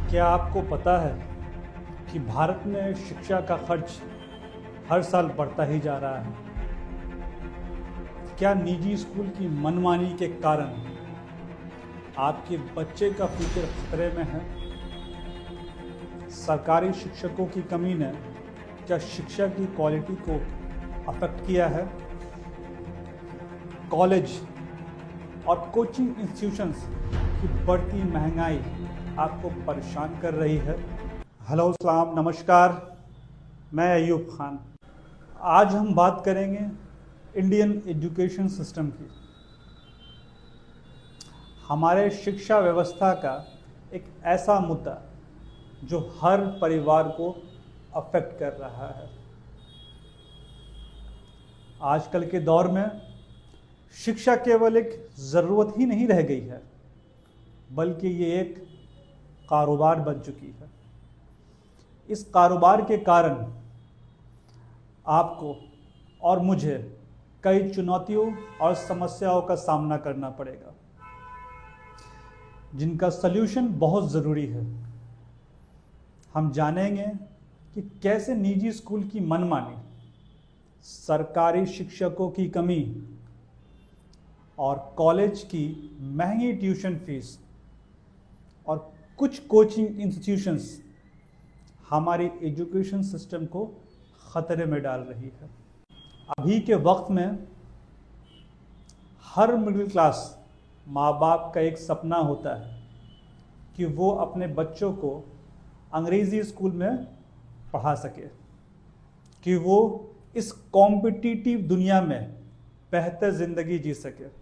क्या आपको पता है कि भारत में शिक्षा का खर्च हर साल बढ़ता ही जा रहा है? क्या निजी स्कूल की मनमानी के कारण आपके बच्चे का फ्यूचर खतरे में है? सरकारी शिक्षकों की कमी ने क्या शिक्षा की क्वालिटी को अफेक्ट किया है? कॉलेज और कोचिंग इंस्टीट्यूशंस की बढ़ती महंगाई आपको परेशान कर रही है? हेलो, सलाम, नमस्कार। मैं अयूब खान। आज हम बात करेंगे इंडियन एजुकेशन सिस्टम की। हमारे शिक्षा व्यवस्था का एक ऐसा मुद्दा जो हर परिवार को अफेक्ट कर रहा है। आजकल के दौर में शिक्षा केवल एक ज़रूरत ही नहीं रह गई है, बल्कि ये एक कारोबार बन चुकी है। इस कारोबार के कारण आपको और मुझे कई चुनौतियों और समस्याओं का सामना करना पड़ेगा, जिनका सल्यूशन बहुत ज़रूरी है। हम जानेंगे कि कैसे निजी स्कूल की मनमानी, सरकारी शिक्षकों की कमी और कॉलेज की महंगी ट्यूशन फीस और कुछ कोचिंग इंस्टीट्यूशंस हमारी एजुकेशन सिस्टम को ख़तरे में डाल रही है। अभी के वक्त में हर मिडिल क्लास माँ बाप का एक सपना होता है कि वो अपने बच्चों को अंग्रेज़ी स्कूल में पढ़ा सके, कि वो इस कॉम्पिटिटिव दुनिया में बेहतर ज़िंदगी जी सके।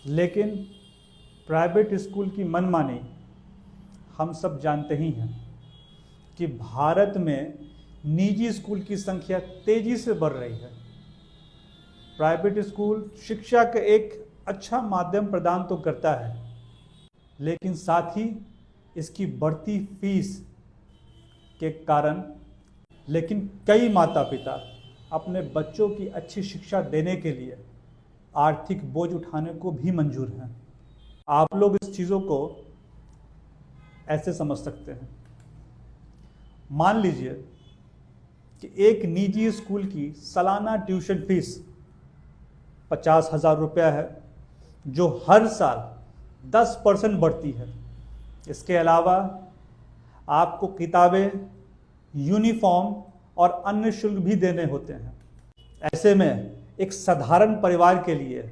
लेकिन प्राइवेट स्कूल की मनमानी हम सब जानते ही हैं कि भारत में निजी स्कूल की संख्या तेज़ी से बढ़ रही है। प्राइवेट स्कूल शिक्षा का एक अच्छा माध्यम प्रदान तो करता है, लेकिन साथ ही इसकी बढ़ती फीस के कारण कई माता पिता अपने बच्चों की अच्छी शिक्षा देने के लिए आर्थिक बोझ उठाने को भी मंजूर हैं। आप लोग इस चीज़ों को ऐसे समझ सकते हैं। मान लीजिए कि एक निजी स्कूल की सालाना ट्यूशन फीस 50,000 रुपया है, जो हर साल 10% बढ़ती है। इसके अलावा आपको किताबें, यूनिफॉर्म और अन्य शुल्क भी देने होते हैं। ऐसे में एक साधारण परिवार के लिए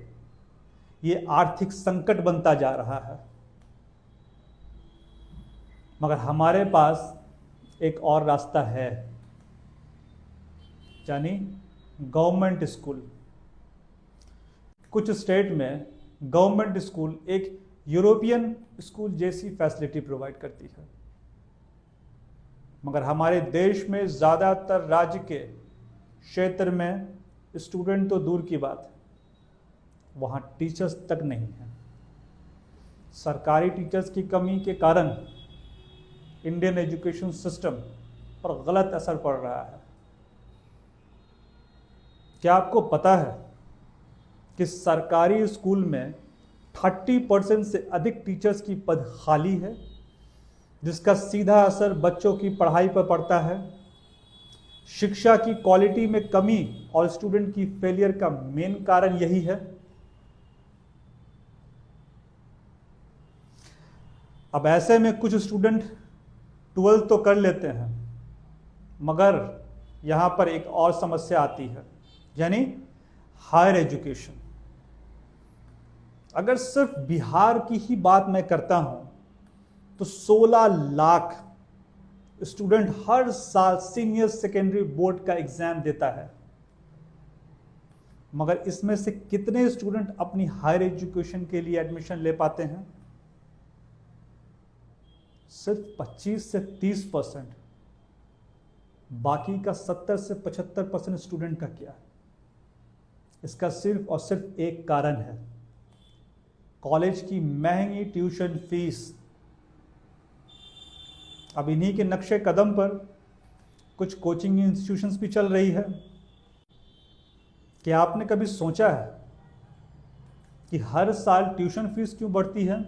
ये आर्थिक संकट बनता जा रहा है। मगर हमारे पास एक और रास्ता है, यानी गवर्नमेंट स्कूल। कुछ स्टेट में गवर्नमेंट स्कूल एक यूरोपियन स्कूल जैसी फैसिलिटी प्रोवाइड करती है, मगर हमारे देश में ज़्यादातर राज्य के क्षेत्र में स्टूडेंट तो दूर की बात है, वहाँ टीचर्स तक नहीं हैं। सरकारी टीचर्स की कमी के कारण इंडियन एजुकेशन सिस्टम पर गलत असर पड़ रहा है। क्या आपको पता है कि सरकारी स्कूल में 30% से अधिक टीचर्स की पद खाली है, जिसका सीधा असर बच्चों की पढ़ाई पर पड़ता है? शिक्षा की क्वालिटी में कमी और स्टूडेंट की फेलियर का मेन कारण यही है। अब ऐसे में कुछ स्टूडेंट 12th तो कर लेते हैं, मगर यहाँ पर एक और समस्या आती है, यानी हायर एजुकेशन। अगर सिर्फ बिहार की ही बात मैं करता हूँ तो 16 लाख स्टूडेंट हर साल सीनियर सेकेंडरी बोर्ड का एग्जाम देता है, मगर इसमें से कितने स्टूडेंट अपनी हायर एजुकेशन के लिए एडमिशन ले पाते हैं? सिर्फ 25 से 30%। बाकी का 70 से 75% स्टूडेंट का क्या है? इसका सिर्फ और सिर्फ एक कारण है, कॉलेज की महंगी ट्यूशन फीस। अब इन्हीं के नक्शे कदम पर कुछ कोचिंग इंस्टीट्यूशंस भी चल रही है। क्या आपने कभी सोचा है कि हर साल ट्यूशन फीस क्यों बढ़ती है?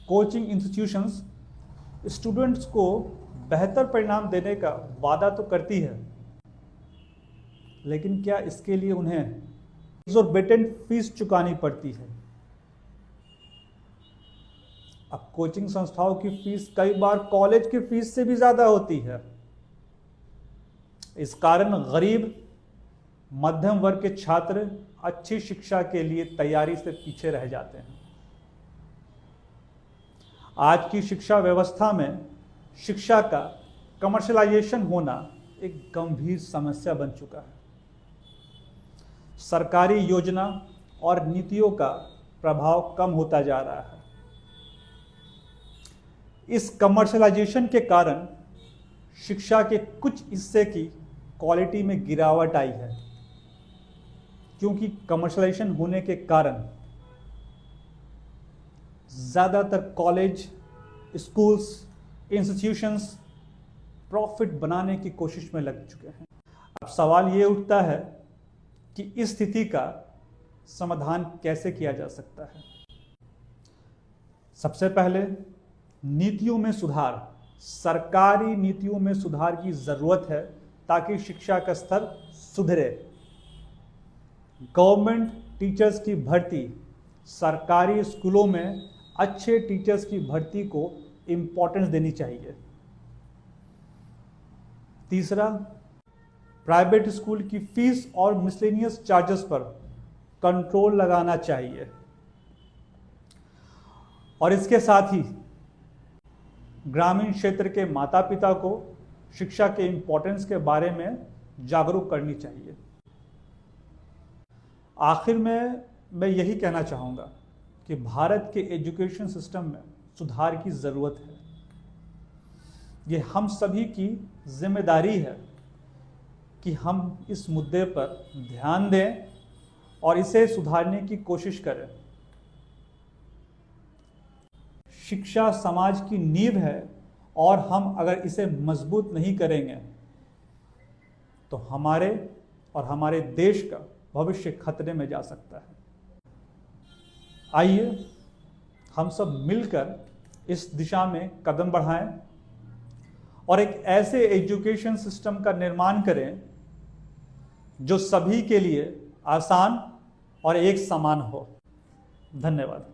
कोचिंग इंस्टीट्यूशंस स्टूडेंट्स को बेहतर परिणाम देने का वादा तो करती है, लेकिन क्या इसके लिए उन्हें एक्सोर्बिटेंट फीस चुकानी पड़ती है? अब कोचिंग संस्थाओं की फीस कई बार कॉलेज की फीस से भी ज्यादा होती है। इस कारण गरीब मध्यम वर्ग के छात्र अच्छी शिक्षा के लिए तैयारी से पीछे रह जाते हैं। आज की शिक्षा व्यवस्था में शिक्षा का कमर्शलाइजेशन होना एक गंभीर समस्या बन चुका है। सरकारी योजना और नीतियों का प्रभाव कम होता जा रहा है। इस कमर्शलाइजेशन के कारण शिक्षा के कुछ हिस्से की क्वालिटी में गिरावट आई है, क्योंकि कमर्शलाइजेशन होने के कारण ज़्यादातर कॉलेज, स्कूल्स, इंस्टीट्यूशंस प्रॉफिट बनाने की कोशिश में लग चुके हैं। अब सवाल ये उठता है कि इस स्थिति का समाधान कैसे किया जा सकता है। सबसे पहले नीतियों में सुधार, सरकारी नीतियों में सुधार की ज़रूरत है ताकि शिक्षा का स्तर सुधरे। गवर्नमेंट टीचर्स की भर्ती, सरकारी स्कूलों में अच्छे टीचर्स की भर्ती को इम्पोर्टेंस देनी चाहिए। तीसरा, प्राइवेट स्कूल की फीस और मिसलेनियस चार्जेस पर कंट्रोल लगाना चाहिए। और इसके साथ ही ग्रामीण क्षेत्र के माता पिता को शिक्षा के इम्पोर्टेंस के बारे में जागरूक करनी चाहिए। आखिर में मैं यही कहना चाहूँगा कि भारत के एजुकेशन सिस्टम में सुधार की ज़रूरत है। ये हम सभी की जिम्मेदारी है कि हम इस मुद्दे पर ध्यान दें और इसे सुधारने की कोशिश करें। शिक्षा समाज की नींव है और हम अगर इसे मजबूत नहीं करेंगे तो हमारे और हमारे देश का भविष्य खतरे में जा सकता है। आइए हम सब मिलकर इस दिशा में कदम बढ़ाएं और एक ऐसे एजुकेशन सिस्टम का निर्माण करें जो सभी के लिए आसान और एक समान हो। धन्यवाद।